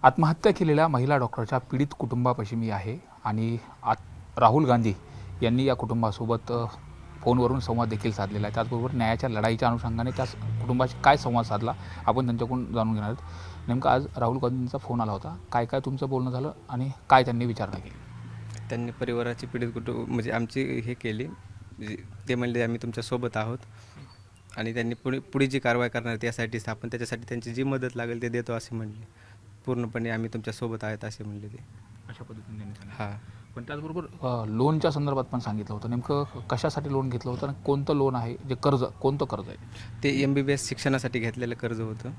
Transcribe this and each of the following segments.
आत्महत्या केलेल्या महिला डॉक्टरच्या पीडित कुटुंबापाशी मी आहे आणि राहुल गांधी यांनी या कुटुंबासोबत फोनवरून संवाद देखील साधलेला आहे. त्याचबरोबर न्यायाच्या लढाईच्या अनुषंगाने त्या कुटुंबाशी काय संवाद साधला आपण त्यांच्याकडून जाणून घेणार आहोत. नेमकं आज राहुल गांधींचा फोन आला होता. काय काय तुमचं बोलणं झालं आणि काय त्यांनी विचारणा केली? त्यांनी परिवाराची पीडित कुटुंब म्हणजे आमची हे केली, ते म्हणले आम्ही तुमच्यासोबत आहोत आणि त्यांनी पुढे जी कारवाई करणार त्यासाठीच आपण त्याच्यासाठी त्यांची जी मदत लागेल ते देतो असे म्हणले. पूर्णपणे आम्ही तुमच्यासोबत आहेत असे म्हणले ते. अशा पद्धतीने त्यांनी सांगितलं. हां, पण त्याचबरोबर लोनच्या संदर्भात पण सांगितलं होतं. नेमकं कशासाठी लोन घेतलं होतं आणि कोणतं लोन आहे, जे कर्ज कोणतं कर्ज आहे? ते MBBS शिक्षणासाठी घेतलेलं कर्ज होतं,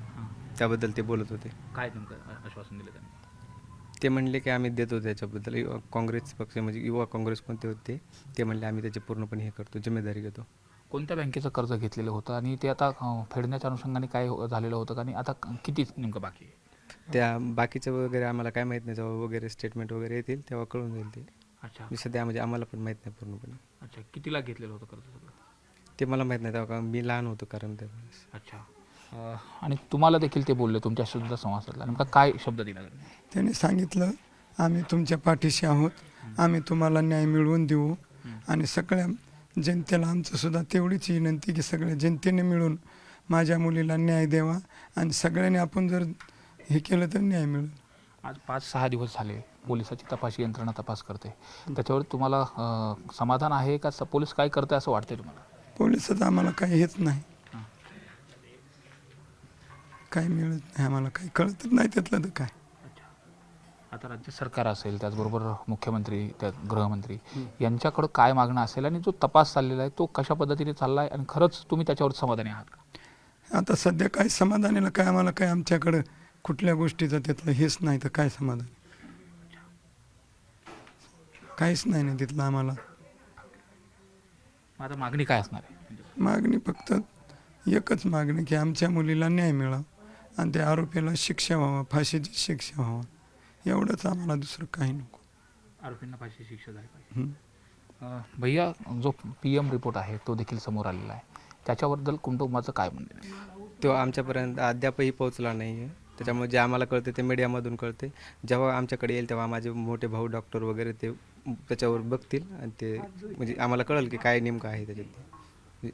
त्याबद्दल ते बोलत होते. काय नेमकं आश्वासन दिलं त्यांनी? ते म्हणले की आम्ही देतो त्याच्याबद्दल. काँग्रेस पक्ष म्हणजे युवा काँग्रेस कोणते होते ते म्हणले आम्ही त्याचे पूर्णपणे हे करतो, जिम्मेदारी घेतो. कोणत्या बँकेचं कर्ज घेतलेलं होतं आणि ते आता फेडण्याच्या अनुषंगाने काय झालेलं होतं आणि आता किती नेमकं बाकी आहे? त्या बाकीचं वगैरे आम्हाला काय माहीत नाही. जेव्हा वगैरे स्टेटमेंट वगैरे येतील तेव्हा कळून जाईल ते. अच्छा सध्या म्हणजे आम्हाला पण माहीत नाही पूर्णपणे. अच्छा, कितीला घेतलेलं होतं कर्ज सगळं? ते मला माहीत नाही, तेव्हा का मी लहान होतो कारण त्यावेळेस. अच्छा. आणि तुम्हाला देखील ते बोलले, तुमच्या सुद्धा संवाद साधला. नेमका काय शब्द दिला त्यांनी? त्यांनी सांगितलं आम्ही तुमच्या पाठीशी आहोत, आम्ही तुम्हाला न्याय मिळवून देऊ आणि सगळ्या जनतेला आमचं सुद्धा तेवढीच विनंती की सगळ्या जनतेने मिळून माझ्या मुलीला न्याय द्यावा आणि सगळ्यांनी आपण जर हे केलं तर न्याय मिळेल. आज 5-6 दिवस झाले पोलिसाची तपासी यंत्रणा तपास करते. त्याच्यावर तुम्हाला समाधान आहे का? पोलीस काय करते असं वाटतंय तुम्हाला? पोलिसाचं आम्हाला काही हेच नाही, काही मिळत नाही आम्हाला, काही कळतच नाही त्यातलं तर काय. आता राज्य सरकार असेल, त्याचबरोबर मुख्यमंत्री, त्यात गृहमंत्री यांच्याकडं काय मागणं असेल आणि जो तपास चाललेला आहे तो कशा पद्धतीने चालला आहे आणि खरंच तुम्ही त्याच्यावर समाधानी आहात का? आता सध्या काय समाधानीला काय आम्हाला काय आमच्याकडं कुठल्या गोष्टीचं त्यातलं हेच नाही तर काय समाधान, काहीच नाही ना तिथलं आम्हाला. आता मागणी काय असणार आहे? मागणी फक्त एकच मागणी की आमच्या मुलीला न्याय मिळावा आणि त्या आरोपीला शिक्षा व्हावा, फाशीची शिक्षा व्हावा, एवढंच आम्हाला, दुसरं काही नको. आरोपींना फाशी शिक्षा झाली पाहिजे. भैया, जो PM रिपोर्ट आहे तो देखील समोर आलेला आहे, त्याच्याबद्दल कुटुंबाचं काय म्हणणं आहे? तो आमच्यापर्यंत अद्यापही पोहोचला नाही आहे. त्याच्यामुळे जे आम्हाला कळते ते मीडियामधून कळते. जेव्हा आमच्याकडे येईल तेव्हा माझे मोठे भाऊ डॉक्टर वगैरे ते त्याच्यावर बघतील आणि ते म्हणजे आम्हाला कळेल की काय नेमकं आहे त्याच्यात.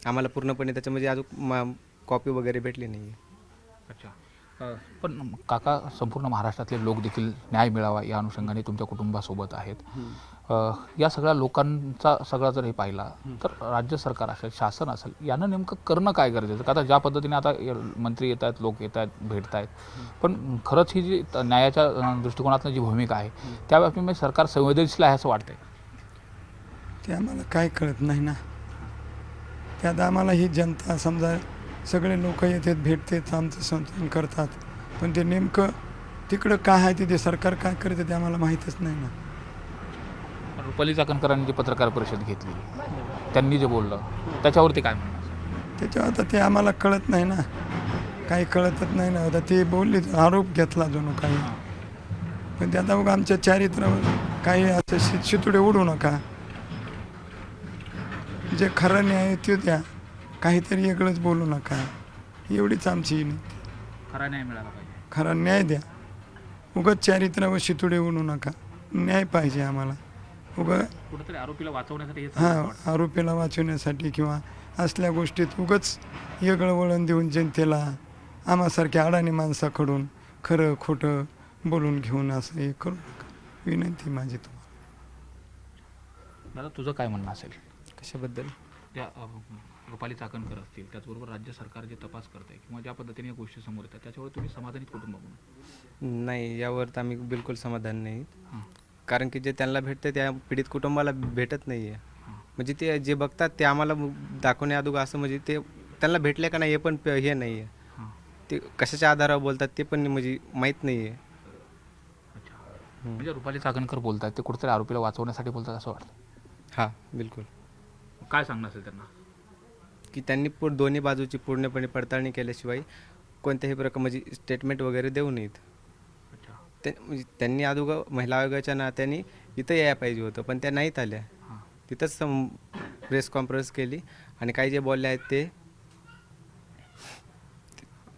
आम्हाला पूर्णपणे त्याच्या म्हणजे अजून कॉपी वगैरे भेटली नाही आहे. अच्छा. पण काका, संपूर्ण महाराष्ट्रातले लोक देखील न्याय मिळावा या अनुषंगाने तुमच्या कुटुंबासोबत आहेत. या सगळ्या लोकांचा सगळा जर हे पाहिला तर राज्य सरकार असेल, शासन असेल, यानं नेमकं करणं काय गरजेचं? का आता ज्या पद्धतीने आता मंत्री येत आहेत, लोक येत आहेत, भेटत आहेत, पण खरंच ही जी न्यायाच्या दृष्टिकोनातून जी भूमिका आहे त्या बाबतीत सरकार संवेदनशील आहे असं वाटतंय? ते आम्हाला काय कळत नाही ना. त्यात आम्हाला ही जनता समजा सगळे लोक येतात, भेटतात, आमचं संतोलन करतात, पण ते नेमकं तिकडं काय आहे ते सरकार काय करते ते आम्हाला माहीतच नाही ना. रुपाली चाकणकरांनी जी पत्रकार परिषद घेतली, त्यांनी जे बोललं त्याच्यावरती काय म्हणणं? त्याच्यावर आता ते आम्हाला कळत नाही ना, काही कळतच नाही ना. आता ते बोलले, आरोप घेतला जणू काही, पण ते आता बघ आमच्या चारित्र्यावर काही असं शितुडे उडू नका, जे खरं न्याय ते द्या, काहीतरी वेगळंच बोलू नका, एवढीच आमची विनंती. खरा न्याय मिळाला पाहिजे, खरा न्याय द्या, उगाच चारित्र्यावर शितुडे उडू नका, न्याय पाहिजे आम्हाला. कुठेतरी आरोपीला वाचवण्यासाठी हां, आरोपीला वाचवण्यासाठी किंवा असल्या गोष्टीत उगाच वेगळं वळण देऊन जनतेला आम्हासारख्या अडाणी माणसाकडून खरं खोटं बोलून घेऊन असं हे करू नका, विनंती माझी तुम्हाला. दादा, तुझं काय म्हणणं असेल कशाबद्दल? त्या रुपाली चाकणकर असतील, त्याचबरोबर राज्य सरकार जे तपास करत आहे किंवा ज्या पद्धतीने या गोष्टी समोर येतात त्याच्यावर तुम्ही समाधानी कुटुंब म्हणून? नाही, यावर तर आम्ही बिलकुल समाधान नाही. कारण की जे त्यांना भेटतं त्या पीडित कुटुंबाला भेटत नाही आहे. म्हणजे ते जे बघतात ते आम्हाला दाखवण्याअगोदर असं म्हणजे ते त्यांना भेटले का नाही हे पण हे नाही आहे. ते कशाच्या आधारावर बोलतात ते पण म्हणजे माहीत नाही आहे. म्हणजे रुपाली चाकणकर बोलतात ते कुठेतरी आरोपीला वाचवण्यासाठी बोलतात असं वाटतं? हां, बिलकुल. काय सांगणं असेल त्यांना? की त्यांनी दोन्ही बाजूची पूर्णपणे पडताळणी केल्याशिवाय कोणत्याही प्रकार म्हणजे स्टेटमेंट वगैरे देऊ नयेत. ते म्हणजे त्यांनी अगोदर महिला आयोगाच्या नात्याने इथं यायला पाहिजे होतं, पण त्या नाहीत आल्या. तिथंच प्रेस कॉन्फरन्स केली आणि काही जे बोलले आहेत ते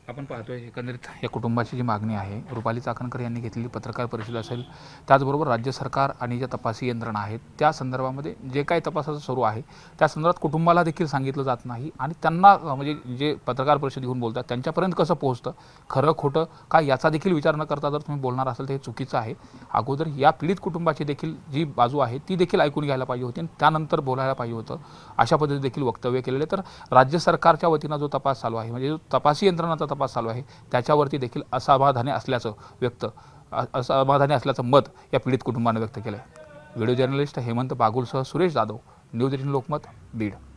आपण पाहतोय एकंदरीत या कुटुंबाची जी मागणी आहे, रुपाली चाकणकर यांनी घेतलेली पत्रकार परिषद असेल, त्याचबरोबर राज्य सरकार आणि ज्या तपासी यंत्रणा आहेत त्या संदर्भामध्ये जे काही तपासाचं सुरू आहे त्या संदर्भात कुटुंबाला देखील सांगितलं जात नाही आणि त्यांना म्हणजे जे पत्रकार परिषद घेऊन बोलतात त्यांच्यापर्यंत कसं पोहोचतं, खरं खोटं काय याचा देखील विचार न करता जर तुम्ही बोलणार असाल तर हे चुकीचं आहे. अगोदर या पीडित कुटुंबाची देखील जी बाजू आहे ती देखील ऐकून घ्यायला पाहिजे होती आणि त्यानंतर बोलायला पाहिजे होतं. अशा पद्धतीने देखील वक्तव्य केलेले. तर राज्य सरकारच्या वतीनं जो तपास चालू आहे, म्हणजे जो तपासी यंत्रणाचा तपास चालू आहे त्याच्यावरती देखील असमाधानी असल्याचं मत या पीडित कुटुंबाने व्यक्त केलं आहे. व्हिडिओ जर्नलिस्ट हेमंत बागुलसह सुरेश जाधव, न्यूज 18 लोकमत, बीड.